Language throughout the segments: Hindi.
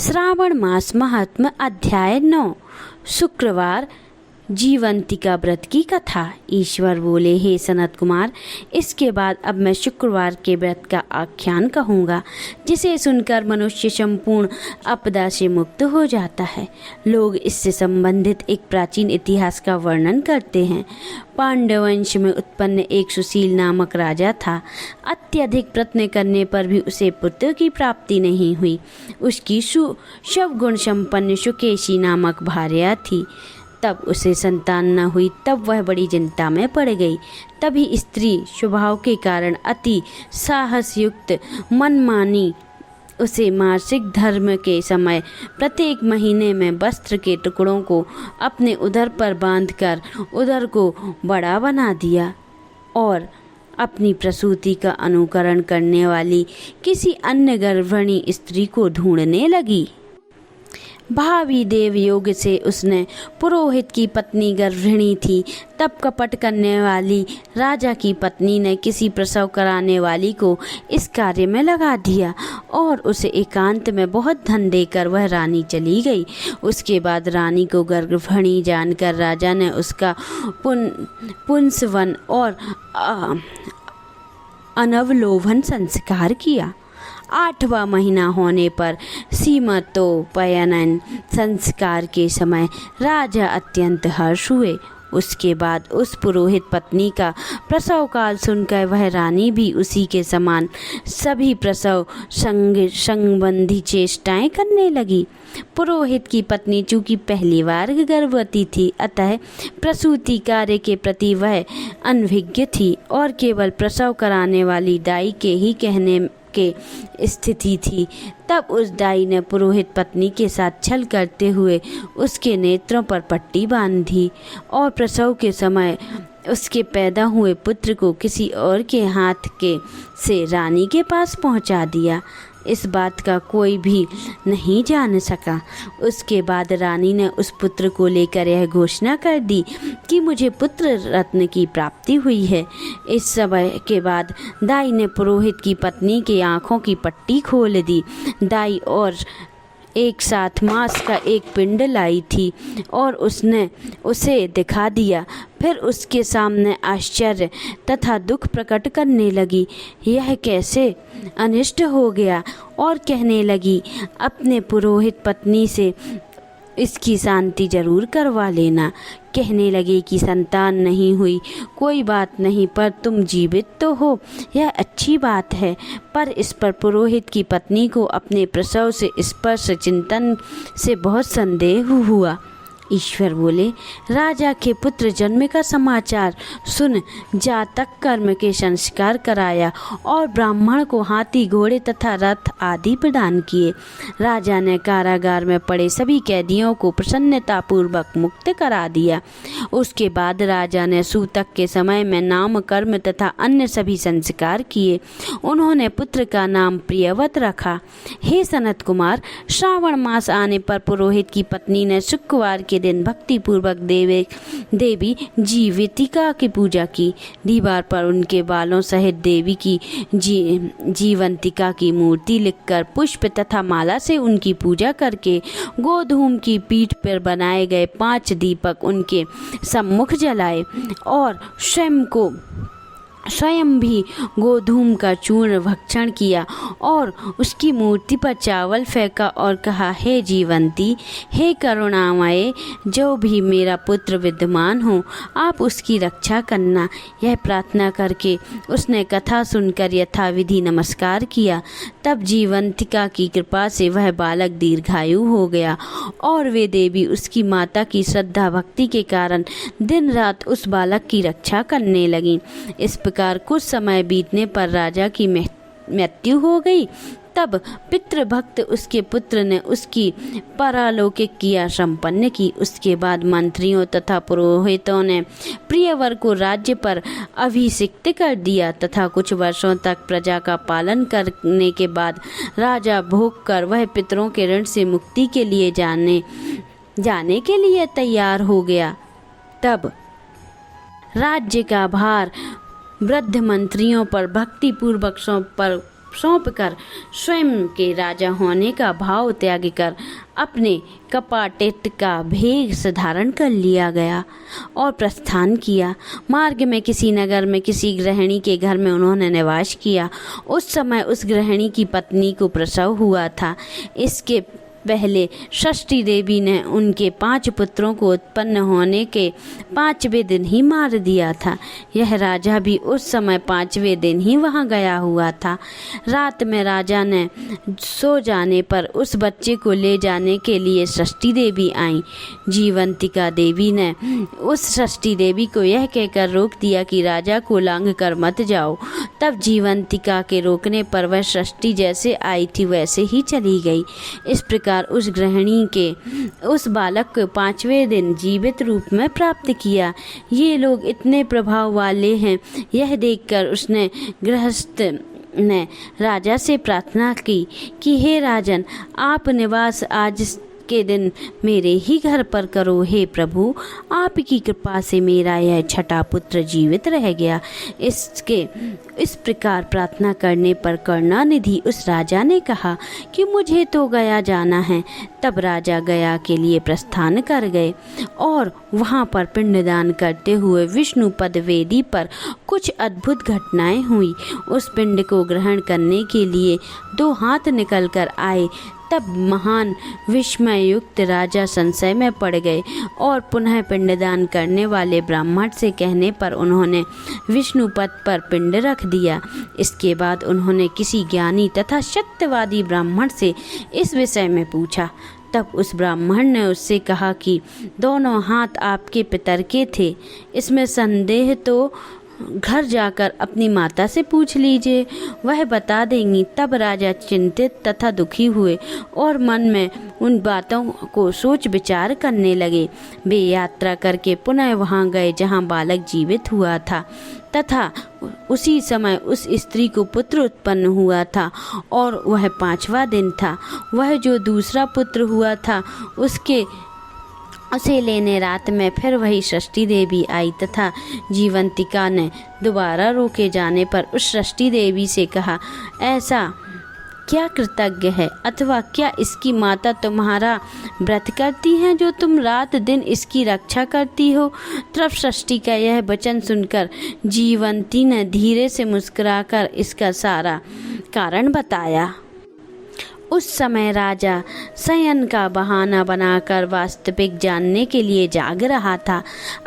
श्रावण मास महात्म अध्याय 9 शुक्रवार जीवंतिका व्रत की कथा। ईश्वर बोले, हे सनत कुमार, इसके बाद अब मैं शुक्रवार के व्रत का आख्यान कहूँगा, जिसे सुनकर मनुष्य संपूर्ण आपदा से मुक्त हो जाता है। लोग इससे संबंधित एक प्राचीन इतिहास का वर्णन करते हैं। पांडव वंश में उत्पन्न एक सुशील नामक राजा था। अत्यधिक प्रयत्न करने पर भी उसे पुत्र की प्राप्ति नहीं हुई। उसकी शवगुण संपन्न सुकेशी नामक भार्या थी। तब उसे संतान न हुई, तब वह बड़ी चिंता में पड़ गई। तभी स्त्री स्वभाव के कारण अति साहसयुक्त मनमानी उसे मासिक धर्म के समय प्रत्येक महीने में वस्त्र के टुकड़ों को अपने उदर पर बांधकर उदर को बड़ा बना दिया और अपनी प्रसूति का अनुकरण करने वाली किसी अन्य गर्भिणी स्त्री को ढूंढने लगी। भावी देव योग से उसने पुरोहित की पत्नी गर्भिणी थी। तब कपट करने वाली राजा की पत्नी ने किसी प्रसव कराने वाली को इस कार्य में लगा दिया और उसे एकांत में बहुत धन देकर वह रानी चली गई। उसके बाद रानी को गर्भिणी जानकर राजा ने उसका पुंसवन और अनवलोभन संस्कार किया। 8वां महीना होने पर सीमतोपयनन संस्कार के समय राजा अत्यंत हर्ष हुए। उसके बाद उस पुरोहित पत्नी का प्रसव काल सुनकर वह रानी भी उसी के समान सभी प्रसव संबंधी चेष्टाएं करने लगी। पुरोहित की पत्नी चूंकि पहली बार गर्भवती थी, अतः प्रसूति कार्य के प्रति वह अनभिज्ञ थी और केवल प्रसव कराने वाली दाई के ही कहने के स्थिति थी। तब उस दाई ने पुरोहित पत्नी के साथ छल करते हुए उसके नेत्रों पर पट्टी बांध दी और प्रसव के समय उसके पैदा हुए पुत्र को किसी और के हाथ के से रानी के पास पहुंचा दिया। इस बात का कोई भी नहीं जान सका। उसके बाद रानी ने उस पुत्र को लेकर यह घोषणा कर दी कि मुझे पुत्र रत्न की प्राप्ति हुई है। इस समय के बाद दाई ने पुरोहित की पत्नी की आँखों की पट्टी खोल दी। दाई और एक साथ मांस का एक पिंड लाई थी और उसने उसे दिखा दिया। फिर उसके सामने आश्चर्य तथा दुख प्रकट करने लगी। यह कैसे अनिष्ट हो गया और कहने लगी, अपने पुरोहित पत्नी से इसकी शांति जरूर करवा लेना। कहने लगे कि संतान नहीं हुई, कोई बात नहीं, पर तुम जीवित तो हो, यह अच्छी बात है। पर इस पर पुरोहित की पत्नी को अपने प्रसव से स्पर्श चिंतन से बहुत संदेह हुआ। ईश्वर बोले, राजा के पुत्र जन्म का समाचार सुन जातक कर्म के संस्कार कराया और ब्राह्मण को हाथी घोड़े तथा रथ आदि प्रदान किए। राजा ने कारागार में पड़े सभी कैदियों को प्रसन्नतापूर्वक मुक्त करा दिया। उसके बाद राजा ने सूतक के समय में नाम कर्म तथा अन्य सभी संस्कार किए। उन्होंने पुत्र का नाम प्रियव्रत रखा। हे सनत कुमार, श्रावण मास आने पर पुरोहित की पत्नी ने शुक्रवार के दिन भक्ति पूर्वक देवी जीवतिका की पूजा की। दीवार पर उनके बालों सहित देवी की जीवंतिका की मूर्ति लिखकर पुष्प तथा माला से उनकी पूजा करके गोधूम की पीठ पर बनाए गए 5 दीपक उनके सम्मुख जलाए और स्वयं भी गोधूम का चूर्ण भक्षण किया और उसकी मूर्ति पर चावल फेंका और कहा, हे जीवंती, हे करुणामय, जो भी मेरा पुत्र विद्यमान हो, आप उसकी रक्षा करना। यह प्रार्थना करके उसने कथा सुनकर यथाविधि नमस्कार किया। तब जीवंतिका की कृपा से वह बालक दीर्घायु हो गया और वे देवी उसकी माता की श्रद्धा भक्ति के कारण दिन रात उस बालक की रक्षा करने लगीं। इस प्रकार कुछ समय बीतने पर राजा की मृत्यु हो गई। तब पितृभक्त उसके पुत्र ने उसकी परालौकिक क्रिया संपन्न की। उसके बाद मंत्रियों तथा पुरोहितों ने प्रियवर को राज्य पर अभिषिक्त कर दिया तथा कुछ वर्षों तक प्रजा का पालन करने के बाद राजा भोग कर वह पितरों के ऋण से मुक्ति के लिए जाने के लिए तैयार हो गया। तब राज्य का भार वृद्ध मंत्रियों पर भक्ति पूर्वक सौंपकर स्वयं के राजा होने का भाव त्याग कर अपने कपाटित का भेष धारण कर लिया गया और प्रस्थान किया। मार्ग में किसी नगर में किसी गृहिणी के घर में उन्होंने निवास किया। उस समय उस गृहिणी की पत्नी को प्रसव हुआ था। इसके पहले षष्ठी देवी ने उनके 5 पुत्रों को उत्पन्न होने के 5वें दिन ही मार दिया था। यह राजा भी उस समय 5वें दिन ही वहां गया हुआ था। रात में राजा ने सो जाने पर उस बच्चे को ले जाने के लिए षष्ठी देवी आई। जीवंतिका देवी ने उस षष्ठी देवी को यह कहकर रोक दिया कि राजा को लांघ कर मत जाओ। तब जीवंतिका के रोकने पर वह षष्ठी जैसे आई थी वैसे ही चली गई। इस प्रकार उस गृहिणी के उस बालक को 5वें दिन जीवित रूप में प्राप्त किया। ये लोग इतने प्रभाव वाले हैं, यह देखकर उसने गृहस्थ ने राजा से प्रार्थना की कि हे राजन, आप निवास आज के दिन मेरे ही घर पर करो। हे प्रभु, आपकी कृपा से मेरा यह छठा पुत्र जीवित रह गया। इस प्रकार प्रार्थना करने पर करुणानिधि उस राजा ने कहा कि मुझे तो गया जाना है। तब राजा गया के लिए प्रस्थान कर गए और वहाँ पर पिंडदान करते हुए विष्णु पद वेदी पर कुछ अद्भुत घटनाएं हुई। उस पिंड को ग्रहण करने के लिए 2 हाथ निकल कर आए। तब महान विस्मय युक्त राजा संशय में पड़ गए और पुनः पिंडदान करने वाले ब्राह्मण से कहने पर उन्होंने विष्णु पद पर पिंड रख दिया। इसके बाद उन्होंने किसी ज्ञानी तथा सत्यवादी ब्राह्मण से इस विषय में पूछा। तब उस ब्राह्मण ने उससे कहा कि दोनों हाथ आपके पितर के थे। इसमें संदेह तो घर जाकर अपनी माता से पूछ लीजिए, वह बता देंगी। तब राजा चिंतित तथा दुखी हुए और मन में उन बातों को सोच विचार करने लगे। वे यात्रा करके पुनः वहां गए जहां बालक जीवित हुआ था तथा उसी समय उस स्त्री को पुत्र उत्पन्न हुआ था और वह 5वां दिन था। वह जो दूसरा पुत्र हुआ था उसे लेने रात में फिर वही षष्ठी देवी आई तथा जीवंतिका ने दोबारा रोके जाने पर उस षष्ठी देवी से कहा, ऐसा क्या कृतज्ञ है अथवा क्या इसकी माता तुम्हारा व्रत करती है जो तुम रात दिन इसकी रक्षा करती हो। तब षष्ठी का यह वचन सुनकर जीवंती ने धीरे से मुस्कुराकर इसका सारा कारण बताया। उस समय राजा शयन का बहाना बनाकर वास्तविक जानने के लिए जाग रहा था।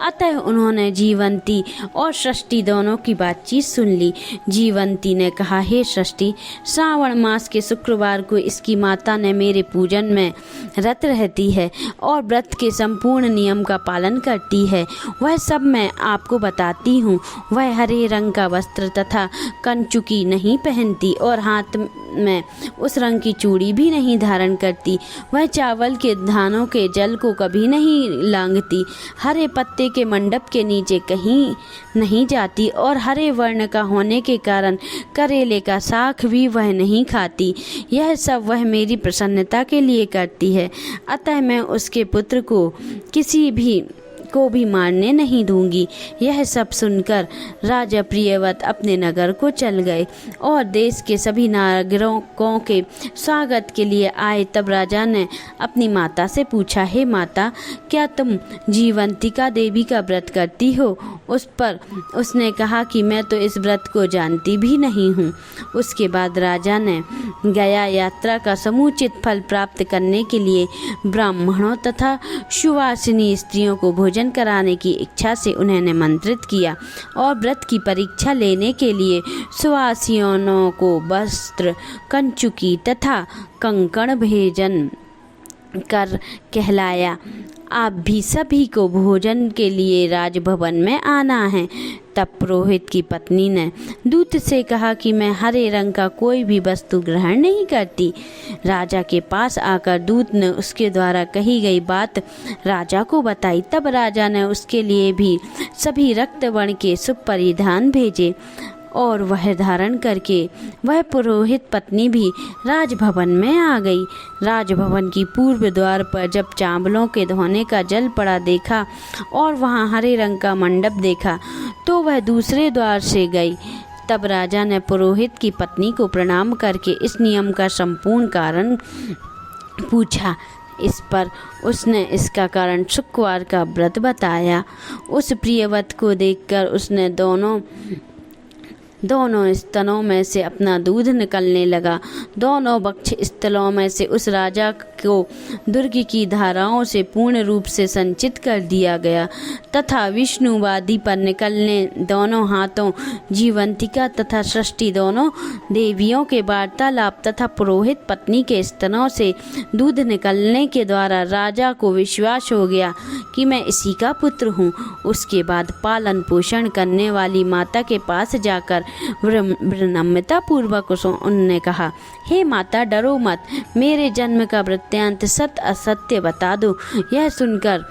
अतः उन्होंने जीवंती और षष्ठी दोनों की बातचीत सुन ली। जीवंती ने कहा, हे षष्ठी, श्रावण मास के शुक्रवार को इसकी माता ने मेरे पूजन में रत रहती है और व्रत के संपूर्ण नियम का पालन करती है। वह सब मैं आपको बताती हूँ। वह हरे रंग का वस्त्र तथा कंचुकी नहीं पहनती और हाथ में उस रंग की चूड़ी भी नहीं धारण करती। वह चावल के दानों के जल को कभी नहीं लांघती, हरे पत्ते के मंडप के नीचे कहीं नहीं जाती और हरे वर्ण का होने के कारण करेले का साग भी वह नहीं खाती। यह सब वह मेरी प्रसन्नता के लिए करती है। अतः मैं उसके पुत्र को किसी भी मारने नहीं दूंगी। यह सब सुनकर राजा प्रियव्रत अपने नगर को चल गए और देश के सभी नागरिकों के स्वागत के लिए आए। तब राजा ने अपनी माता से पूछा, हे माता, क्या तुम जीवंतिका देवी का व्रत करती हो? उस पर उसने कहा कि मैं तो इस व्रत को जानती भी नहीं हूँ। उसके बाद राजा ने गया यात्रा का समुचित फल प्राप्त करने के लिए ब्राह्मणों तथा सुवासिनी स्त्रियों को भोजन कराने की इच्छा से उन्हें निमंत्रित किया और व्रत की परीक्षा लेने के लिए सुवासिनों को वस्त्र, कंचुकी तथा कंकण भेजन कर कहलाया। आप भी सभी को भोजन के लिए राजभवन में आना है। तब पुरोहित की पत्नी ने दूत से कहा कि मैं हरे रंग का कोई भी वस्तु ग्रहण नहीं करती। राजा के पास आकर दूत ने उसके द्वारा कही गई बात राजा को बताई। तब राजा ने उसके लिए भी सभी रक्त वर्ण के शुभ परिधान भेजे और वह धारण करके वह पुरोहित पत्नी भी राजभवन में आ गई। राजभवन की पूर्व द्वार पर जब चावलों के धोने का जल पड़ा देखा और वहाँ हरे रंग का मंडप देखा तो वह दूसरे द्वार से गई तब राजा ने पुरोहित की पत्नी को प्रणाम करके इस नियम का संपूर्ण कारण पूछा। इस पर उसने इसका कारण शुक्रवार का व्रत बताया। उस प्रियव्रत को देखकर उसने दोनों स्तनों में से अपना दूध निकलने लगा। दोनों वक्ष स्थलों में से उस राजा को दुर्ग की धाराओं से पूर्ण रूप से संचित कर दिया गया तथा विष्णुवादी पर निकलने दोनों हाथों जीवंतिका तथा सृष्टि दोनों देवियों के वार्तालाप तथा पुरोहित पत्नी के स्तनों से दूध निकलने के द्वारा राजा को विश्वास हो गया कि मैं इसी का पुत्र हूँ। उसके बाद पालन पोषण करने वाली माता के पास जाकर विनम्रता पूर्वक उन्होंने कहा, हे माता, डरो मत, मेरे जन्म का वृत्तांत सत्य असत्य बता दो। यह सुनकर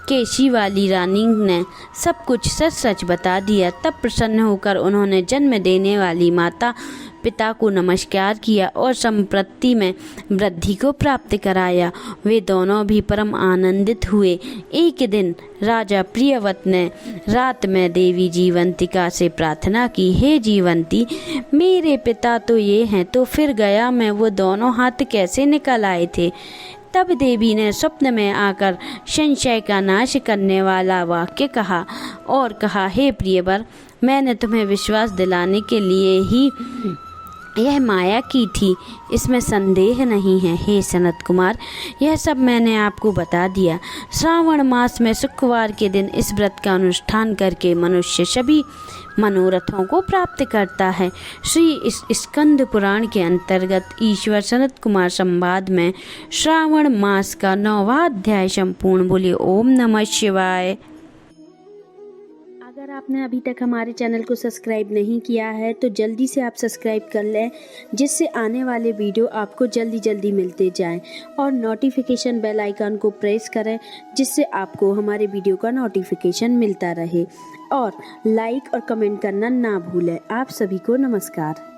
केशी वाली रानी ने सब कुछ सच सच बता दिया। तब प्रसन्न होकर उन्होंने जन्म देने वाली माता पिता को नमस्कार किया और संपत्ति में वृद्धि को प्राप्त कराया। वे दोनों भी परम आनंदित हुए। एक दिन राजा प्रियव्रत ने रात में देवी जीवंतिका से प्रार्थना की, हे जीवंती, मेरे पिता तो ये हैं, तो फिर गया में वो दोनों हाथ कैसे निकल आए थे? तब देवी ने स्वप्न में आकर संशय का नाश करने वाला वाक्य कहा और कहा, हे प्रियवर, मैंने तुम्हें विश्वास दिलाने के लिए ही यह माया की थी, इसमें संदेह नहीं है। हे सनत कुमार, यह सब मैंने आपको बता दिया। श्रावण मास में शुक्रवार के दिन इस व्रत का अनुष्ठान करके मनुष्य सभी मनोरथों को प्राप्त करता है। श्री स्कंद पुराण के अंतर्गत ईश्वर सनत कुमार संवाद में श्रावण मास का 9वां अध्याय संपूर्ण। बोलिए ओम नमः शिवाय। अगर आपने अभी तक हमारे चैनल को सब्सक्राइब नहीं किया है तो जल्दी से आप सब्सक्राइब कर लें, जिससे आने वाले वीडियो आपको जल्दी मिलते जाएं, और नोटिफिकेशन बेल आइकन को प्रेस करें, जिससे आपको हमारे वीडियो का नोटिफिकेशन मिलता रहे। और लाइक और कमेंट करना ना भूलें। आप सभी को नमस्कार।